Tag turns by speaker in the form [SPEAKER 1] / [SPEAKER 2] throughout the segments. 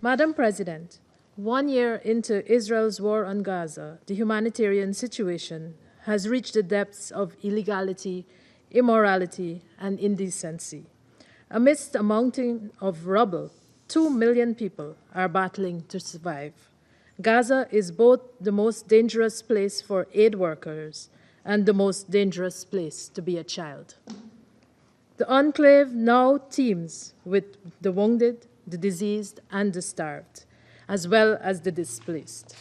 [SPEAKER 1] Madam President, 1 year into Israel's war on Gaza, the humanitarian situation has reached the depths of illegality, immorality, and indecency. Amidst a mountain of rubble, 2 million people are battling to survive. Gaza is both the most dangerous place for aid workers and the most dangerous place to be a child. The enclave now teems with the wounded, the diseased, and the starved, as well as the displaced.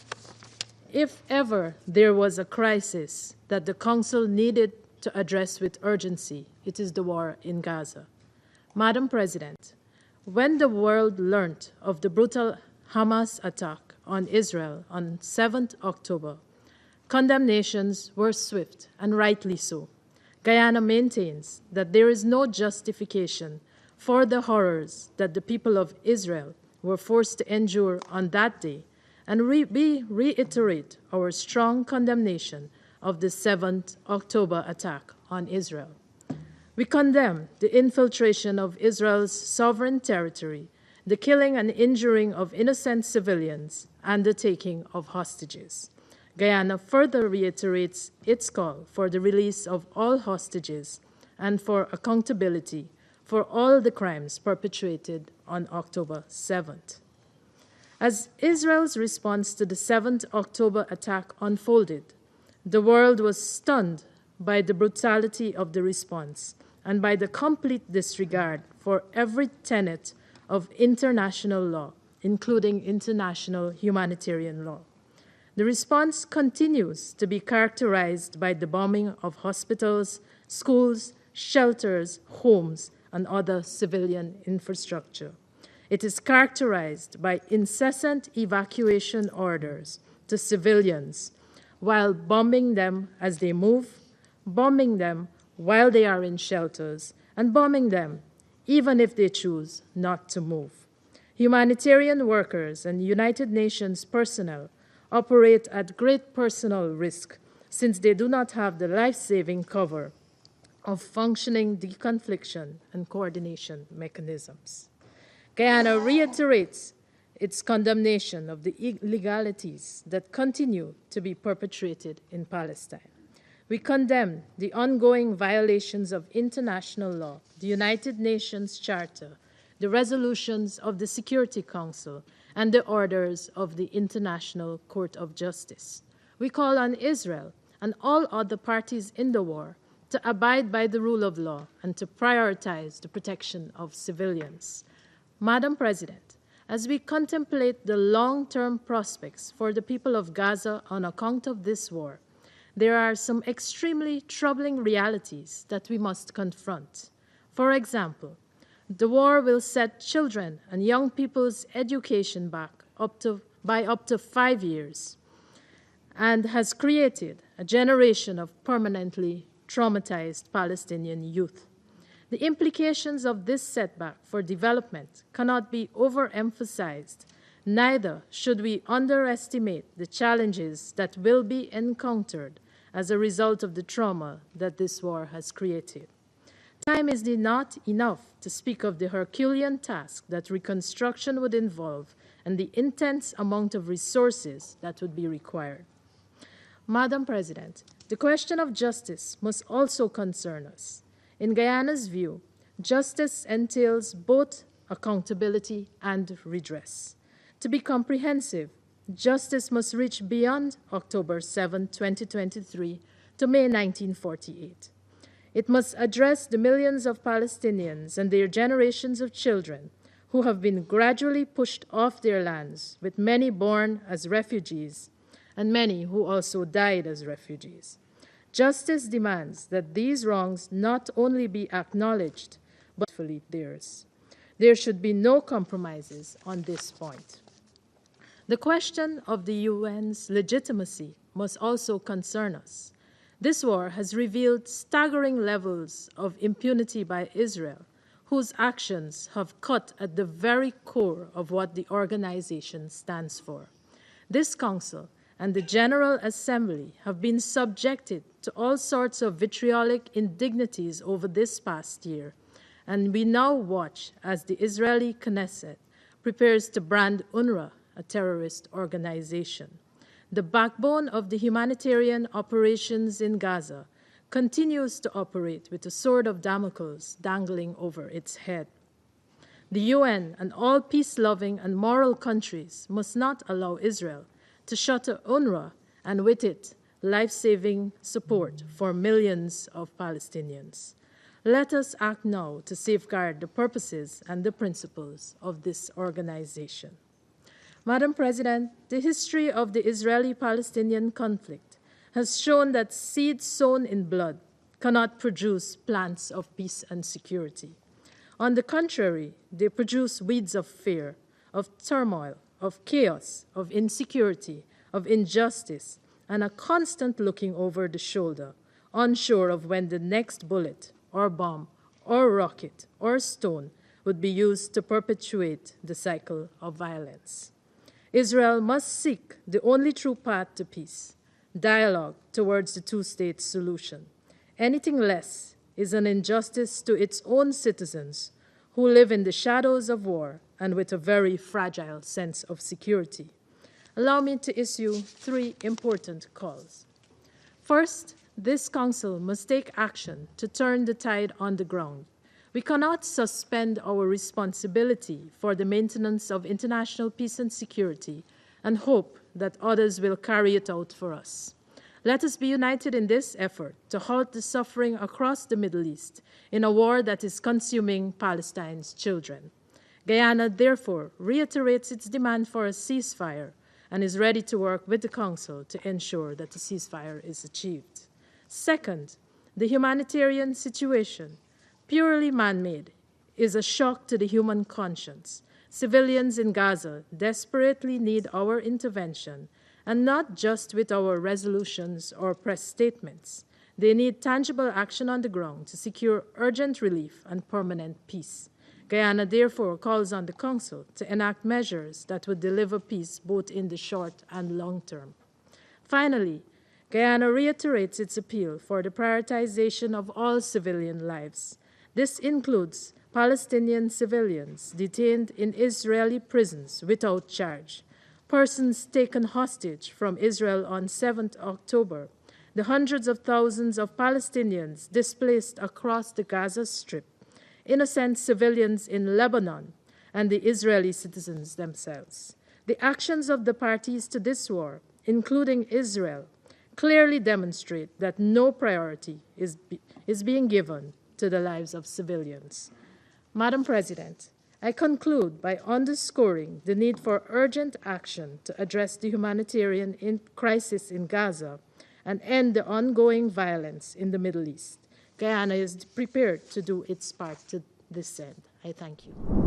[SPEAKER 1] If ever there was a crisis that the Council needed to address with urgency, it is the war in Gaza. Madam President, when the world learned of the brutal Hamas attack on Israel on 7th October, condemnations were swift, and rightly so. Guyana maintains that there is no justification for the horrors that the people of Israel were forced to endure on that day, and we reiterate our strong condemnation of the 7th October attack on Israel. We condemn the infiltration of Israel's sovereign territory, the killing and injuring of innocent civilians, and the taking of hostages. Guyana further reiterates its call for the release of all hostages and for accountability for all the crimes perpetrated on October 7th. As Israel's response to the 7th October attack unfolded, the world was stunned by the brutality of the response and by the complete disregard for every tenet of international law, including international humanitarian law. The response continues to be characterized by the bombing of hospitals, schools, shelters, homes, and other civilian infrastructure. It is characterized by incessant evacuation orders to civilians while bombing them as they move, bombing them while they are in shelters, and bombing them even if they choose not to move. Humanitarian workers and United Nations personnel operate at great personal risk since they do not have the life-saving cover of functioning deconfliction and coordination mechanisms. Guyana reiterates its condemnation of the illegalities that continue to be perpetrated in Palestine. We condemn the ongoing violations of international law, the United Nations Charter, the resolutions of the Security Council, and the orders of the International Court of Justice. We call on Israel and all other parties in the war to abide by the rule of law and to prioritize the protection of civilians. Madam President, as we contemplate the long-term prospects for the people of Gaza on account of this war, there are some extremely troubling realities that we must confront. For example, the war will set children and young people's education back by up to 5 years and has created a generation of permanently traumatized Palestinian youth. The implications of this setback for development cannot be overemphasized. Neither should we underestimate the challenges that will be encountered as a result of the trauma that this war has created. Time is not enough to speak of the Herculean task that reconstruction would involve and the intense amount of resources that would be required. Madam President, the question of justice must also concern us. In Guyana's view, justice entails both accountability and redress. To be comprehensive, justice must reach beyond October 7, 2023 to May 1948. It must address the millions of Palestinians and their generations of children who have been gradually pushed off their lands, with many born as refugees and many who also died as refugees. Justice demands that these wrongs not only be acknowledged, but fully theirs. There should be no compromises on this point. The question of the UN's legitimacy must also concern us. This war has revealed staggering levels of impunity by Israel, whose actions have cut at the very core of what the organization stands for. This Council and the General Assembly have been subjected to all sorts of vitriolic indignities over this past year, and we now watch as the Israeli Knesset prepares to brand UNRWA a terrorist organization. The backbone of the humanitarian operations in Gaza continues to operate with a sword of Damocles dangling over its head. The UN and all peace-loving and moral countries must not allow Israel to shutter UNRWA and with it, life-saving support for millions of Palestinians. Let us act now to safeguard the purposes and the principles of this organization. Madam President, the history of the Israeli-Palestinian conflict has shown that seeds sown in blood cannot produce plants of peace and security. On the contrary, they produce weeds of fear, of turmoil, of chaos, of insecurity, of injustice, and a constant looking over the shoulder, unsure of when the next bullet or bomb or rocket or stone would be used to perpetuate the cycle of violence. Israel must seek the only true path to peace, dialogue towards the two-state solution. Anything less is an injustice to its own citizens who live in the shadows of war and with a very fragile sense of security. Allow me to issue 3 important calls. First, this Council must take action to turn the tide on the ground. We cannot suspend our responsibility for the maintenance of international peace and security and hope that others will carry it out for us. Let us be united in this effort to halt the suffering across the Middle East in a war that is consuming Palestine's children. Guyana, therefore, reiterates its demand for a ceasefire and is ready to work with the Council to ensure that the ceasefire is achieved. Second, the humanitarian situation, purely man-made, is a shock to the human conscience. Civilians in Gaza desperately need our intervention, and not just with our resolutions or press statements. They need tangible action on the ground to secure urgent relief and permanent peace. Guyana therefore calls on the Council to enact measures that would deliver peace both in the short and long term. Finally, Guyana reiterates its appeal for the prioritization of all civilian lives. This includes Palestinian civilians detained in Israeli prisons without charge, persons taken hostage from Israel on 7th October, the hundreds of thousands of Palestinians displaced across the Gaza Strip, innocent civilians in Lebanon, and the Israeli citizens themselves. The actions of the parties to this war, including Israel, clearly demonstrate that no priority is being given to the lives of civilians. Madam President, I conclude by underscoring the need for urgent action to address the humanitarian crisis in Gaza and end the ongoing violence in the Middle East. Guyana is prepared to do its part to this end. I thank you.